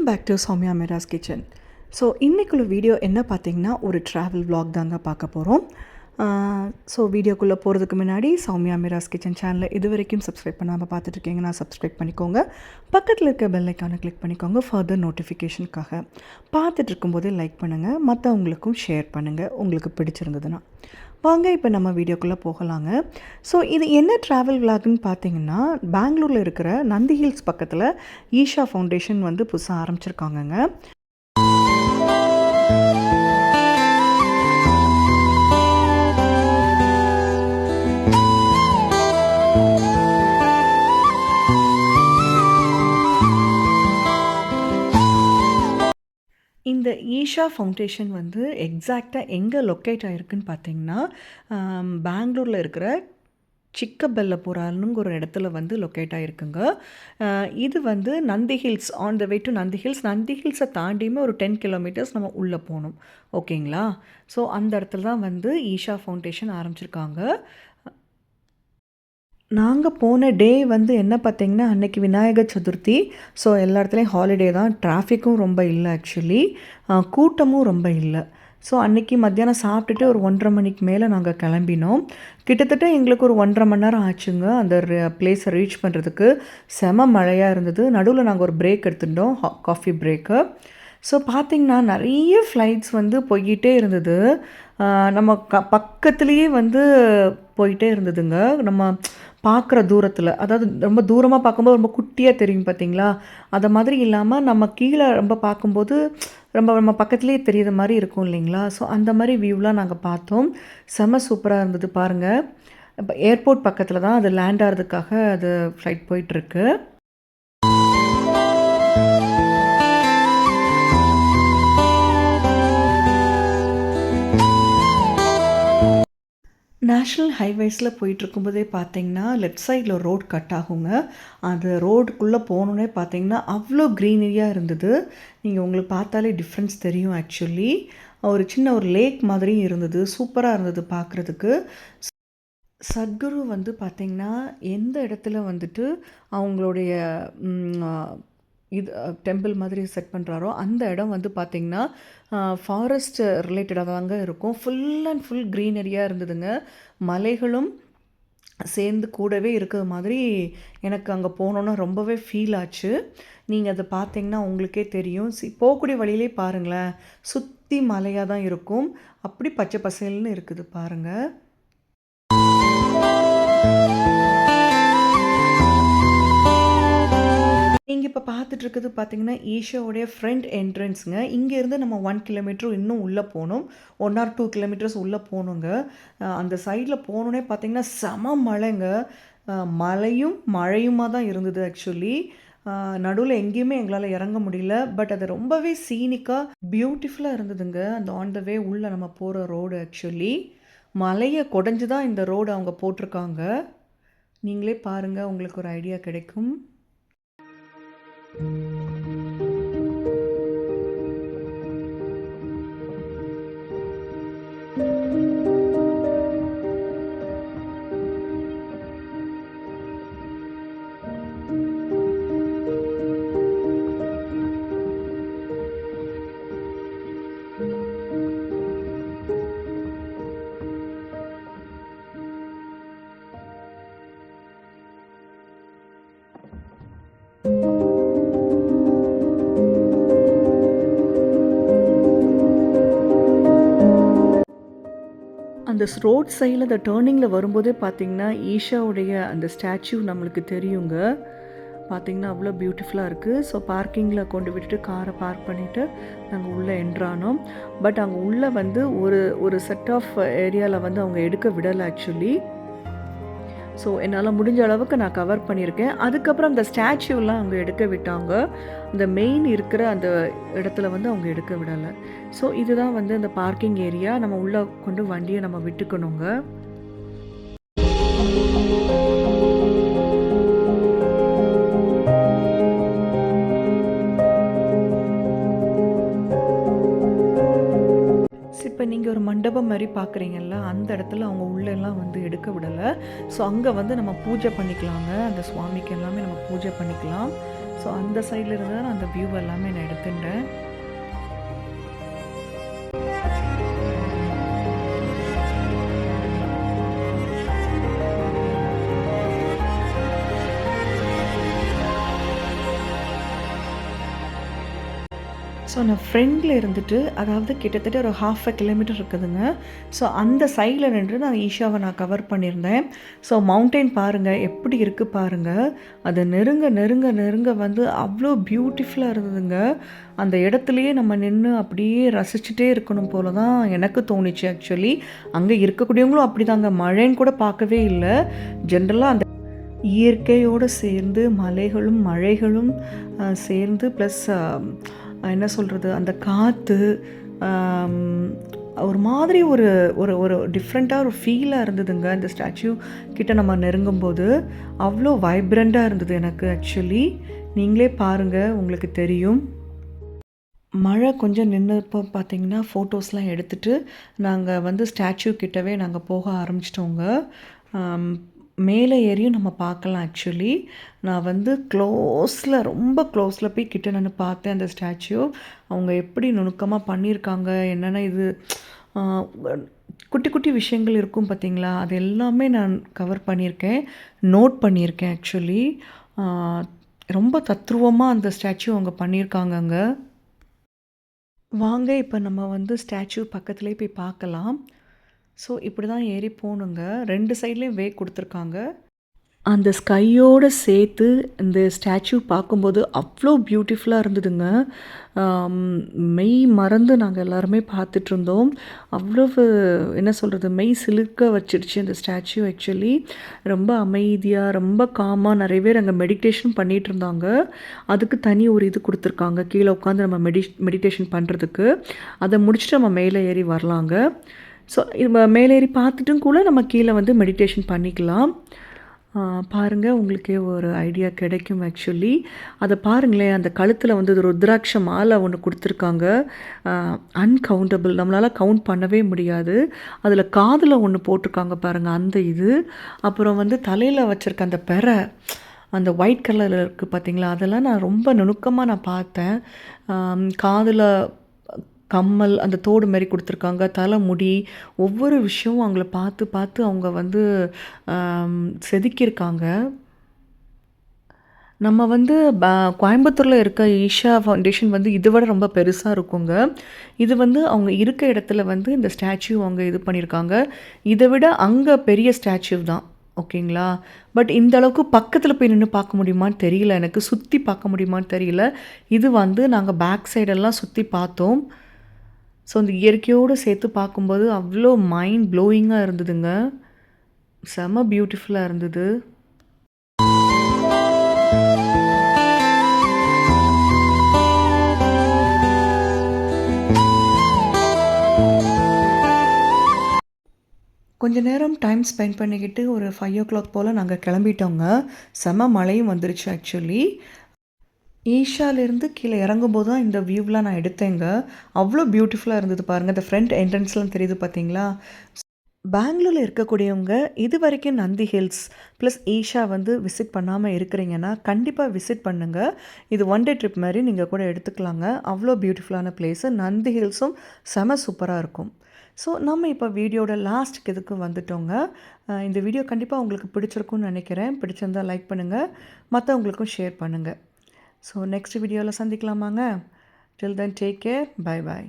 Welcome back to Soumya Miras kitchen. So இன்றைக்குள்ள video என்ன பார்த்தீங்கன்னா, ஒரு ட்ராவல் vlog தாங்க பார்க்க போகிறோம். ஸோ வீடியோக்குள்ளே போகிறதுக்கு முன்னாடி சௌமியா மிராஸ் கிச்சன் சேனலை இது வரைக்கும் சப்ஸ்கிரைப் பண்ணாமல் பார்த்துட்ருக்கீங்கன்னா சப்ஸ்கிரைப் பண்ணிக்கோங்க. பக்கத்தில் இருக்க பெல் ஐக்கானை கிளிக் பண்ணிக்கோங்க ஃபர்தர் நோட்டிஃபிகேஷனுக்காக. பார்த்துட்டு இருக்கும்போதே லைக் பண்ணுங்கள், மற்றவங்களுக்கும் ஷேர் பண்ணுங்கள் உங்களுக்கு பிடிச்சிருந்ததுன்னா. வாங்க இப்போ நம்ம வீடியோக்குள்ளே போகலாங்க. ஸோ இது என்ன ட்ராவல் விளாக்னு பார்த்தீங்கன்னா, பெங்களூரில் இருக்கிற நந்தி ஹில்ஸ் பக்கத்தில் ஈஷா ஃபவுண்டேஷன் வந்து புதுசாக ஆரம்பிச்சிருக்காங்கங்க. இந்த ஈஷா ஃபவுண்டேஷன் வந்து எக்ஸாக்டாக எங்கே லொக்கேட் ஆகிருக்குன்னு பார்த்தீங்கன்னா, பெங்களூரில் இருக்கிற சிக்கபெல்லபுரானுங்கிற ஒரு இடத்துல வந்து லொக்கேட் ஆகிருக்குங்க. இது வந்து Nandi hills, on the way to Nandi hills. Nandi ஹில்ஸை தாண்டியுமே ஒரு 10 கிலோமீட்டர்ஸ் நம்ம உள்ளே போகணும். ஓகேங்களா? ஸோ அந்த இடத்துல தான் வந்து ஈஷா ஃபவுண்டேஷன் ஆரம்பிச்சிருக்காங்க. நாங்கள் போன டே வந்து என்ன பார்த்தீங்கன்னா, அன்றைக்கி விநாயகர் சதுர்த்தி. ஸோ எல்லா இடத்துலையும் ஹாலிடே தான். டிராஃபிக்கும் ரொம்ப இல்லை, ஆக்சுவலி கூட்டமும் ரொம்ப இல்லை. ஸோ அன்றைக்கி மத்தியானம் சாப்பிட்டுட்டு ஒரு 1:30 மணிக்கு மேலே நாங்கள் கிளம்பினோம். கிட்டத்தட்ட எங்களுக்கு ஒரு 1.5 மணி நேரம் ஆச்சுங்க அந்த பிளேஸை ரீச் பண்ணுறதுக்கு. செம மழையாக இருந்தது. நடுவில் நாங்கள் ஒரு பிரேக் எடுத்துட்டோம், காஃபி பிரேக்கு. ஸோ பார்த்திங்கன்னா நிறைய ஃப்ளைட்ஸ் வந்து போய்கிட்டே இருந்தது. நம்ம பக்கத்துலேயே வந்து போயிட்டே இருந்ததுங்க. நம்ம பார்க்குற தூரத்தில், அதாவது ரொம்ப தூரமாக பார்க்கும்போது ரொம்ப குட்டியாக தெரியும் பார்த்தீங்களா, அதை மாதிரி இல்லாமல் நம்ம கீழே ரொம்ப பார்க்கும்போது நம்ம பக்கத்துலேயே தெரியுற மாதிரி இருக்கும் இல்லைங்களா. ஸோ அந்த மாதிரி வியூலாம் நாங்கள் பார்த்தோம். செம சூப்பராக இருந்தது பாருங்கள். இப்போ ஏர்போர்ட் பக்கத்தில் தான் அது லேண்ட் ஆகிறதுக்காக அது ஃப்ளைட் போயிட்டுருக்கு. நேஷ்னல் ஹைவேஸில் போயிட்டுருக்கும்போதே பார்த்தீங்கன்னா, லெஃப்ட் சைடில் ரோட் கட் ஆகுங்க. அந்த ரோடுக்குள்ளே போகணுன்னே பார்த்தீங்கன்னா அவ்வளோ க்ரீனரியாக இருந்தது. நீங்கள் உங்களுக்கு பார்த்தாலே டிஃப்ரென்ஸ் தெரியும். ஆக்சுவலி ஒரு சின்ன ஒரு லேக் மாதிரியும் இருந்தது. சூப்பராக இருந்தது பார்க்குறதுக்கு. சத்குரு வந்து பார்த்திங்கன்னா எந்த இடத்துல வந்துட்டு அவங்களுடைய இது டெம்பிள் மாதிரி செட் பண்ணுறாரோ அந்த இடம் வந்து பார்த்திங்கன்னா ஃபாரஸ்ட் ரிலேட்டடாக தாங்க இருக்கும். ஃபுல் அண்ட் ஃபுல் க்ரீனரியாக இருந்ததுங்க. மலைகளும் சேர்ந்து கூடவே இருக்கிற மாதிரி எனக்கு அங்கே போனோன்னா ரொம்பவே ஃபீல் ஆச்சு. நீங்கள் அதை பார்த்தீங்கன்னா உங்களுக்கே தெரியும். போகக்கூடிய வழியிலே பாருங்களேன், சுற்றி மலையாக தான் இருக்கும். அப்படி பச்சை பசேல்னு இருக்குது பாருங்கள். நீங்கள் இப்போ பார்த்துட்ருக்குது பார்த்தீங்கன்னா ஈஷாவுடைய ஃப்ரண்ட் என்ட்ரன்ஸுங்க. இங்கேருந்து நம்ம 1 கிலோமீட்டர் இன்னும் உள்ளே போகணும். 1 or 2 கிலோமீட்டர்ஸ் உள்ளே போகணுங்க. அந்த சைடில் போகணுன்னே பார்த்தீங்கன்னா செம மழைங்க. மழையும் மழையுமாக தான் இருந்தது. ஆக்சுவலி நடுவில் எங்கேயுமே எங்களால் இறங்க முடியல. பட் அது ரொம்பவே சீனிக்காக பியூட்டிஃபுல்லாக இருந்ததுங்க. அந்த ஆன் த வே உள்ளே நம்ம போகிற ரோடு ஆக்சுவலி மலையை கொடைஞ்சு தான் இந்த ரோடு அவங்க போட்டிருக்காங்க. நீங்களே பாருங்கள், உங்களுக்கு ஒரு ஐடியா கிடைக்கும். அந்த ரோட் சைடில் அந்த டேர்னிங்கில் வரும்போதே பார்த்திங்கன்னா ஈஷாவுடைய அந்த ஸ்டாச்சு நம்மளுக்கு தெரியுங்க. பார்த்திங்கன்னா அவ்வளோ பியூட்டிஃபுல்லாக இருக்குது. ஸோ பார்க்கிங்கில் கொண்டு விட்டுட்டு காரை பார்க் பண்ணிவிட்டு நாங்கள் உள்ளே என்ட்ரானோம். பட் அங்கே உள்ளே வந்து ஒரு செட் ஆஃப் ஏரியாவில் வந்து அவங்க எடுக்க விடலை ஆக்சுவலி. ஸோ என்னால் முடிஞ்ச அளவுக்கு நான் கவர் பண்ணியிருக்கேன். அதுக்கப்புறம் அந்த ஸ்டாச்சுலாம் அவங்க எடுக்க விட்டாங்க. அந்த மெயின் இருக்கிற அந்த இடத்துல வந்து அவங்க எடுக்க விடலை. ஸோ இதுதான் வந்து அந்த பார்க்கிங் ஏரியா. நம்ம உள்ளே கொண்டு வண்டியை நம்ம விட்டுக்கணுங்க. இப்போ நீங்கள் ஒரு மண்டபம் மாதிரி பார்க்குறீங்கல்ல, அந்த இடத்துல அவங்க உள்ளெல்லாம் வந்து எடுக்க விடலை. ஸோ அங்கே வந்து நம்ம பூஜை பண்ணிக்கலாங்க. அந்த சுவாமிக்கு எல்லாமே நம்ம பூஜை பண்ணிக்கலாம். ஸோ அந்த சைடில் இருந்து தான் நான் அந்த வியூ எல்லாமே நான் எடுத்துட்டேன். ஸோ நான் ஃப்ரெண்டில் இருந்துட்டு, அதாவது கிட்டத்தட்ட ஒரு 1/2 கிலோமீட்டர் இருக்குதுங்க. ஸோ அந்த சைடில் நின்று நான் ஈஷாவை நான் கவர் பண்ணியிருந்தேன். ஸோ மவுண்டெயின் பாருங்கள் எப்படி இருக்குது பாருங்கள். அது நெருங்க நெருங்க நெருங்க வந்து அவ்வளோ பியூட்டிஃபுல்லாக இருந்ததுங்க. அந்த இடத்துலையே நம்ம நின்று அப்படியே ரசிச்சுட்டே இருக்கணும் போல தான் எனக்கு தோணுச்சு ஆக்சுவலி. அங்கே இருக்கக்கூடியவங்களும் அப்படி தாங்க, மழைன்னு கூட பார்க்கவே இல்லை. ஜென்ரலாக அந்த இயற்கையோடு சேர்ந்து மலைகளும் மழைகளும் சேர்ந்து ப்ளஸ் என்ன சொல்கிறது, அந்த காற்று ஒரு மாதிரி ஒரு ஒரு ஒரு டிஃப்ரெண்ட்டாக ஒரு ஃபீலாக இருந்ததுங்க. அந்த ஸ்டாச்சு கிட்ட நம்ம நெருங்கும்போது அவ்வளோ வைப்ரண்ட்டாக இருந்தது எனக்கு ஆக்சுவலி. நீங்களே பாருங்கள், உங்களுக்கு தெரியும். மழை கொஞ்சம் நின்னப்போ பார்த்தீங்கன்னா ஃபோட்டோஸ்லாம் எடுத்துகிட்டு நாங்கள் வந்து ஸ்டாச்சு கிட்டவே நாங்கள் போக ஆரம்பிச்சிட்டோங்க. மேலே ஏறியும் நம்ம பார்க்கலாம் ஆக்சுவலி. நான் வந்து ரொம்ப க்ளோஸில் போய் கிட்ட நின்று பார்த்தேன் அந்த ஸ்டாச்சு. அவங்க எப்படி நுணுக்கமாக பண்ணியிருக்காங்க, என்னென்ன இது குட்டி குட்டி விஷயங்கள் இருக்கும் பார்த்தீங்களா, அது எல்லாமே நான் கவர் பண்ணியிருக்கேன், நோட் பண்ணியிருக்கேன் ஆக்சுவலி. ரொம்ப தத்ரூபமாக அந்த ஸ்டாச்சு அவங்க பண்ணியிருக்காங்கங்க. வாங்க இப்போ நம்ம வந்து ஸ்டாச்சு பக்கத்துலேயே போய் பார்க்கலாம். ஸோ இப்படி தான் ஏறி போகணுங்க. 2 சைட்லேயும் வே கொடுத்துருக்காங்க. அந்த ஸ்கையோடு சேர்த்து இந்த ஸ்டாச்சு பார்க்கும்போது அவ்வளோ பியூட்டிஃபுல்லாக இருந்ததுங்க. மெய் மறந்து நாங்கள் எல்லாருமே பார்த்துட்ருந்தோம். அவ்வளவு என்ன சொல்கிறது, மெய் சிலிர்க்க வச்சிடுச்சு அந்த ஸ்டாச்சு ஆக்சுவலி. ரொம்ப அமைதியாக ரொம்ப காமாக நிறைய பேர் அங்கே மெடிடேஷன் பண்ணிகிட்டு இருந்தாங்க. அதுக்கு தனி ஒரு இது கொடுத்துருக்காங்க, கீழே உட்காந்து நம்ம மெடிடேஷன் பண்ணுறதுக்கு. அதை முடிச்சுட்டு நம்ம மேலே ஏறி வரலாங்க. ஸோ இது மேலேறி பார்த்துட்டும் கூட நம்ம கீழே வந்து மெடிடேஷன் பண்ணிக்கலாம். பாருங்கள், உங்களுக்கே ஒரு ஐடியா கிடைக்கும் ஆக்சுவலி. அதை பாருங்களேன், அந்த கழுத்தில் வந்து ருத்ராட்ச மாலை ஒன்று கொடுத்துருக்காங்க. அன்கவுண்டபிள், நம்மளால் கவுண்ட் பண்ணவே முடியாது. அதில் காதில் ஒன்று போட்டிருக்காங்க பாருங்கள், அந்த இது. அப்புறம் வந்து தலையில் வச்சுருக்க அந்த பெறை, அந்த ஒயிட் கலரில் இருக்குது பார்த்தீங்களா, அதெல்லாம் நான் ரொம்ப நுணுக்கமாக நான் பார்த்தேன். காதில் கம்மல், அந்த தோடு மாரி கொடுத்துருக்காங்க, தலைமுடி, ஒவ்வொரு விஷயமும் அவங்கள பார்த்து பார்த்து அவங்க வந்து செதுக்கியிருக்காங்க. நம்ம வந்து கோயம்புத்தூரில் இருக்க ஈஷா ஃபவுண்டேஷன் வந்து இதை விட ரொம்ப பெருசாக இருக்குங்க. இது வந்து அவங்க இருக்க இடத்துல வந்து இந்த ஸ்டாச்சு அவங்க இது பண்ணியிருக்காங்க. இதை விட அங்கே பெரிய ஸ்டாச்சு தான், ஓகேங்களா. பட் இந்த அளவுக்கு பக்கத்தில் போய் நின்று பார்க்க முடியுமான்னு தெரியல, எனக்கு சுற்றி பார்க்க முடியுமான்னு தெரியல. இது வந்து நாங்கள் பேக் சைடெல்லாம் சுற்றி பார்த்தோம். ஸோ அந்த இயற்கையோடு சேர்த்து பார்க்கும்போது அவ்வளோ மைண்ட் ப்ளோயிங்காக இருந்ததுங்க. செம பியூட்டிஃபுல்லாக இருந்தது. கொஞ்ச நேரம் டைம் ஸ்பெண்ட் பண்ணிக்கிட்டு ஒரு 5 o'clock போல் நாங்கள் கிளம்பிட்டோங்க. செம மழையும் வந்துருச்சு ஆக்சுவலி. ஈஷாலேருந்து கீழே இறங்கும்போது தான் இந்த வியூவெலாம் நான் எடுத்தேங்க. அவ்வளோ பியூட்டிஃபுல்லாக இருந்தது பாருங்கள். இந்த ஃப்ரண்ட் என்ட்ரன்ஸ்லாம் தெரியுது பார்த்தீங்களா. பெங்களூரில் இருக்கக்கூடியவங்க இது வரைக்கும் நந்தி ஹில்ஸ் ப்ளஸ் ஈஷா வந்து விசிட் பண்ணாமல் இருக்கிறீங்கன்னா கண்டிப்பாக விசிட் பண்ணுங்கள். இது 1 day ட்ரிப் மாதிரி நீங்கள் கூட எடுத்துக்கலாங்க. அவ்வளோ பியூட்டிஃபுல்லான பிளேஸு. நந்தி ஹில்ஸும் செம சூப்பராக இருக்கும். ஸோ நம்ம இப்போ வீடியோட லாஸ்ட்டுக்கு இதுக்கு வந்துட்டோங்க. இந்த வீடியோ கண்டிப்பாக உங்களுக்கு பிடிச்சிருக்கும்னு நினைக்கிறேன். பிடிச்சிருந்தால் லைக் பண்ணுங்கள், மற்றவங்களுக்கும் ஷேர் பண்ணுங்கள். ஸோ நெக்ஸ்ட் வீடியோவில் சந்திக்கலாமாங்க. Till then take care, bye பாய்.